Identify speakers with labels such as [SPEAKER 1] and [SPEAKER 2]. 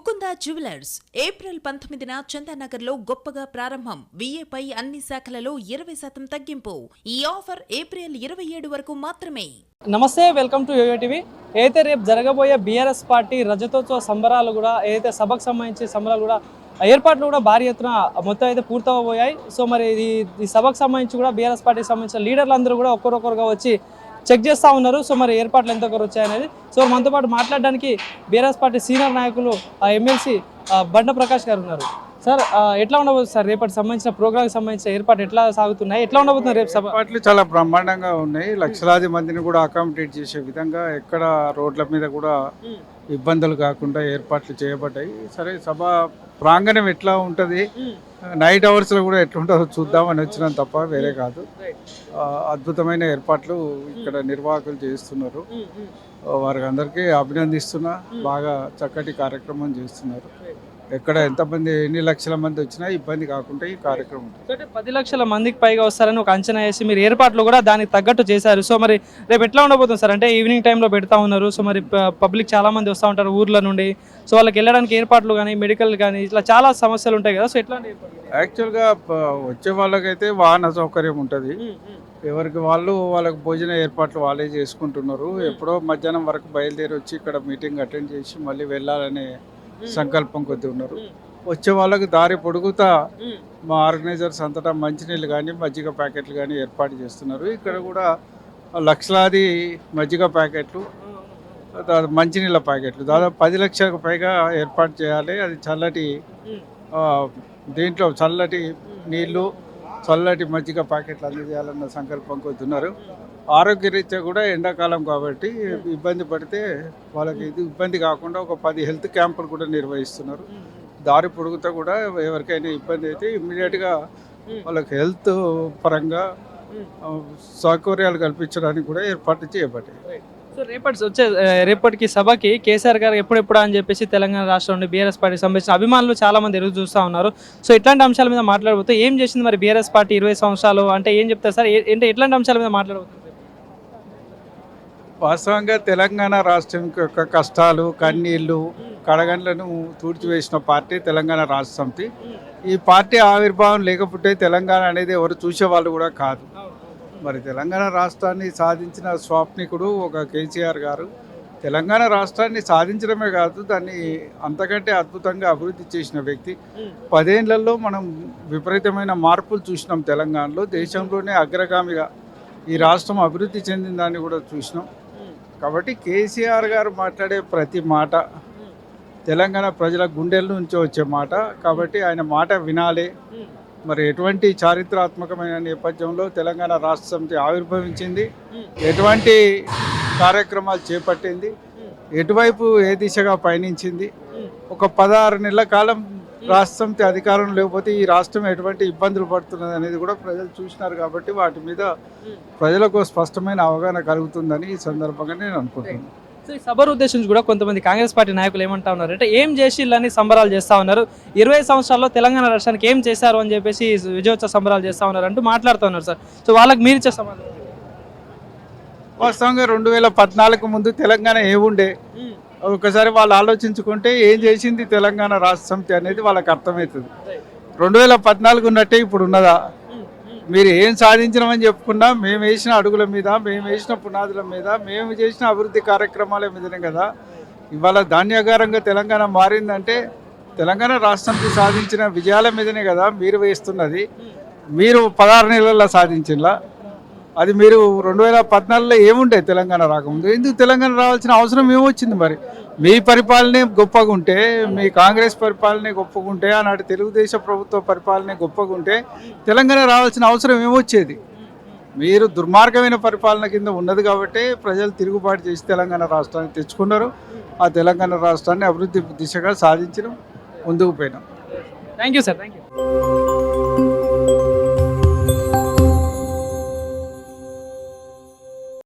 [SPEAKER 1] Mukunda jewellers April 19న చందానగర్లో గొప్పగా ప్రారంభం. విఏపై అన్ని శాఖలలో 20% తగ్గింపు. ఈ ఆఫర్ ఏప్రిల్ 27 వరకు మాత్రమే.
[SPEAKER 2] నమస్తే, వెల్కమ్ టు యోయో టీవీ. అయితే రేపు జరగబోయే బీఆర్ఎస్ పార్టీ రజతోత్సవ సంబరాలు కూడా ఏదైతే సభకు సంబంధించి సంబరాలు కూడా ఏర్పాట్లు కూడా భారీ ఎత్తున మొత్తం అయితే పూర్తవబోయాయి. సో మరి ఈ సభకు సంబంధించి కూడా బీఆర్ఎస్ పార్టీకి సంబంధించిన లీడర్లు అందరూ కూడా ఒక్కరొక్కరుగా వచ్చి చెక్ చేస్తూ ఉన్నారు. సో మరి ఏర్పాట్లు ఎంతవరకు వచ్చాయనేది. సో మనతో పాటు మాట్లాడడానికి బీఆర్ఎస్ పార్టీ సీనియర్ నాయకులు ఎమ్మెల్సీ బండ ప్రకాష్ గారు ఉన్నారు. సార్, ఎట్లా ఉండబోతుంది సార్ రేపటి సంబంధించిన ప్రోగ్రామ్కి సంబంధించిన ఏర్పాటు ఎట్లా సాగుతున్నాయి, ఎట్లా ఉండబోతుంది రేపు సభ?
[SPEAKER 3] ఏర్పాట్లు చాలా బ్రహ్మాండంగా ఉన్నాయి. లక్షలాది మందిని కూడా అకామిడేట్ చేసే విధంగా ఎక్కడ రోడ్ల మీద కూడా ఇబ్బందులు కాకుండా ఏర్పాట్లు చేయబడ్డాయి. సరే, సభ ప్రాంగణం ఎట్లా ఉంటుంది, నైట్ అవర్స్లో కూడా ఎట్లుంటుందో చూద్దామని వచ్చినాం తప్ప వేరే కాదు. అద్భుతమైన ఏర్పాట్లు ఇక్కడ నిర్వాహకులు చేస్తున్నారు. వారికి అందరికీ అభినందిస్తున్నా. బాగా చక్కటి కార్యక్రమం చేస్తున్నారు. ఎక్కడ ఎన్ని లక్షల మంది వచ్చినా ఇబ్బంది కాకుండా ఈ కార్యక్రమం
[SPEAKER 2] ఉంటుంది. 10 లక్షల మందికి పైగా వస్తారని ఒక అంచనా వేసి మీరు ఏర్పాట్లు కూడా దానికి తగ్గట్టు చేశారు. సో మరి రేపు ఎట్లా ఉండబోతుంది సార్? అంటే ఈవినింగ్ టైంలో పెడతా ఉన్నారు. సో మరి పబ్లిక్ చాలా మంది వస్తూ ఉంటారు ఊర్ల నుండి. సో వాళ్ళకి వెళ్ళడానికి ఏర్పాట్లు కానీ మెడికల్ కానీ ఇట్లా చాలా సమస్యలు ఉంటాయి కదా. సో ఎట్లా
[SPEAKER 3] యాక్చువల్గా వచ్చే వాళ్ళకైతే వాహన సౌకర్యం ఉంటుంది. ఎవరికి వాళ్ళకి భోజన ఏర్పాట్లు వాళ్ళే చేసుకుంటున్నారు. ఎప్పుడో మధ్యాహ్నం వరకు బయలుదేరి వచ్చి ఇక్కడ మీటింగ్ అటెండ్ చేసి మళ్ళీ వెళ్ళాలనే సంకల్పం కొద్ది ఉన్నారు. వచ్చే వాళ్ళకి దారి పొడుగుతా మా ఆర్గనైజర్స్ అంతటా మంచినీళ్ళు కానీ మజ్జిగ ప్యాకెట్లు కానీ ఏర్పాటు చేస్తున్నారు. ఇక్కడ కూడా లక్షలాది మజ్జిగ ప్యాకెట్లు, మంచినీళ్ళ ప్యాకెట్లు దాదాపు 10 లక్షలకు పైగా ఏర్పాటు చేయాలి. అది చల్లటి దీంట్లో చల్లటి నీళ్లు, చల్లటి మజ్జిగ ప్యాకెట్లు అందజేయాలన్న సంకల్పం కొద్దున్నారు. ఆరోగ్యరీత్యా కూడా ఎండాకాలం కాబట్టి ఇబ్బంది పడితే వాళ్ళకి ఇది ఇబ్బంది కాకుండా ఒక 10 హెల్త్ క్యాంపులు కూడా నిర్వహిస్తున్నారు. దారి పొడుగుతా కూడా ఎవరికైనా ఇబ్బంది అయితే ఇమ్మీడియట్గా వాళ్ళకి హెల్త్ పరంగా సౌకర్యాలు కల్పించడానికి కూడా ఏర్పాట్లు చేయబడ్డాయి.
[SPEAKER 2] సో రేపటికి సభకి కేసీఆర్ గారు ఎప్పుడెప్పుడు అని చెప్పేసి తెలంగాణ రాష్ట్రం నుండి బీఆర్ఎస్ పార్టీకి సంబంధించిన అభిమానులు చాలా మంది ఎదురు చూస్తూ ఉన్నారు. సో ఇట్లాంటి అంశాల మీద మాట్లాడబోతే ఏం చేసింది మరి బీఆర్ఎస్ పార్టీ 20 సంవత్సరాలు అంటే ఏం చెప్తారు సార్? అంటే ఎట్లాంటి అంశాల మీద మాట్లాడబోతుంది?
[SPEAKER 3] వాస్తవంగా తెలంగాణ రాష్ట్రం యొక్క కష్టాలు, కన్నీళ్లు, కడగండ్లను తూడ్చివేసిన పార్టీ తెలంగాణ రాష్ట్ర సమితి. ఈ పార్టీ ఆవిర్భావం లేకపోతే తెలంగాణ అనేది ఎవరు చూసేవాళ్ళు కూడా కాదు. మరి తెలంగాణ రాష్ట్రాన్ని సాధించిన స్వాప్నికుడు ఒక కేసీఆర్ గారు. తెలంగాణ రాష్ట్రాన్ని సాధించడమే కాదు, దాన్ని అంతకంటే అద్భుతంగా అభివృద్ధి చేసిన వ్యక్తి. 10 ఏళ్లలో మనం విపరీతమైన మార్పులు చూసినాం తెలంగాణలో. దేశంలోనే అగ్రగామిగా ఈ రాష్ట్రం అభివృద్ధి చెందిన దాన్ని కూడా చూసినాం. కాబట్టి కేసీఆర్ గారు మాట్లాడే ప్రతి మాట తెలంగాణ ప్రజల గుండెల నుంచి వచ్చే మాట. కాబట్టి ఆయన మాట వినాలి. మరి ఎటువంటి చారిత్రాత్మకమైన నేపథ్యంలో తెలంగాణ రాష్ట్ర సమితి ఆవిర్భవించింది, ఎటువంటి కార్యక్రమాలు చేపట్టింది, ఎటువైపు ఏ దిశగా పయనించింది, ఒక 16 నెలల కాలం రాష్ట్ర సమితి అధికారం లేకపోతే ఈ రాష్ట్రం ఎటువంటి ఇబ్బందులు పడుతున్నది అనేది కూడా ప్రజలు చూసినారు. కాబట్టి వాటి మీద ప్రజలకు స్పష్టమైన అవగాహన కలుగుతుందని ఈ సందర్భంగా నేను అనుకుంటున్నాను.
[SPEAKER 2] సో ఈ సభ ఉద్దేశించి కూడా కొంతమంది కాంగ్రెస్ పార్టీ నాయకులు ఏమంటా ఉన్నారు అంటే ఏం చేసి ఇళ్ళని సంబరాలు చేస్తూ ఉన్నారు, 20 సంవత్సరాల్లో తెలంగాణ రాష్ట్రానికి ఏం చేశారు అని చెప్పేసి విజయోత్సవ సంబరాలు చేస్తూ ఉన్నారు అంటూ మాట్లాడుతూ ఉన్నారు సార్. సో వాళ్ళకి మీరు ఇచ్చే సమాధానం?
[SPEAKER 3] వాస్తవంగా 2014 ముందు తెలంగాణ ఏముండే ఒకసారి వాళ్ళు ఆలోచించుకుంటే ఏం చేసింది తెలంగాణ రాష్ట్ర సమితి అనేది వాళ్ళకి అర్థమవుతుంది. 2014 ఉన్నట్టే ఇప్పుడు ఉన్నదా? మీరు ఏం సాధించినామని చెప్పుకున్నా మేము వేసిన అడుగుల మీద, మేము వేసిన పునాదుల మీద, మేము చేసిన అభివృద్ధి కార్యక్రమాల మీదనే కదా ఇవాళ ధాన్యాగారంగా తెలంగాణ మారిందంటే తెలంగాణ రాష్ట్రానికి సాధించిన విజయాల మీదనే కదా మీరు వేస్తున్నది. మీరు 16 నెలల్లో సాధించినలా అది మీరు 2014లో ఏముండే తెలంగాణ రాకముందు? ఎందుకు తెలంగాణ రావాల్సిన అవసరం ఏమొచ్చింది? మరి మీ పరిపాలనే గొప్పగా ఉంటే, మీ కాంగ్రెస్ పరిపాలనే గొప్పగా ఉంటే, ఆనాటి తెలుగుదేశం ప్రభుత్వ పరిపాలనే గొప్పగా ఉంటే తెలంగాణ రావాల్సిన అవసరం ఏమొచ్చేది? మీరు దుర్మార్గమైన పరిపాలన కింద ఉన్నది కాబట్టి ప్రజలు తిరుగుబాటు చేసి తెలంగాణ రాష్ట్రాన్ని తెచ్చుకున్నారు. ఆ తెలంగాణ రాష్ట్రాన్ని అభివృద్ధి దిశగా సాధించడం, ముందుకు పోయినాం.
[SPEAKER 2] Thank you sir. Thank you.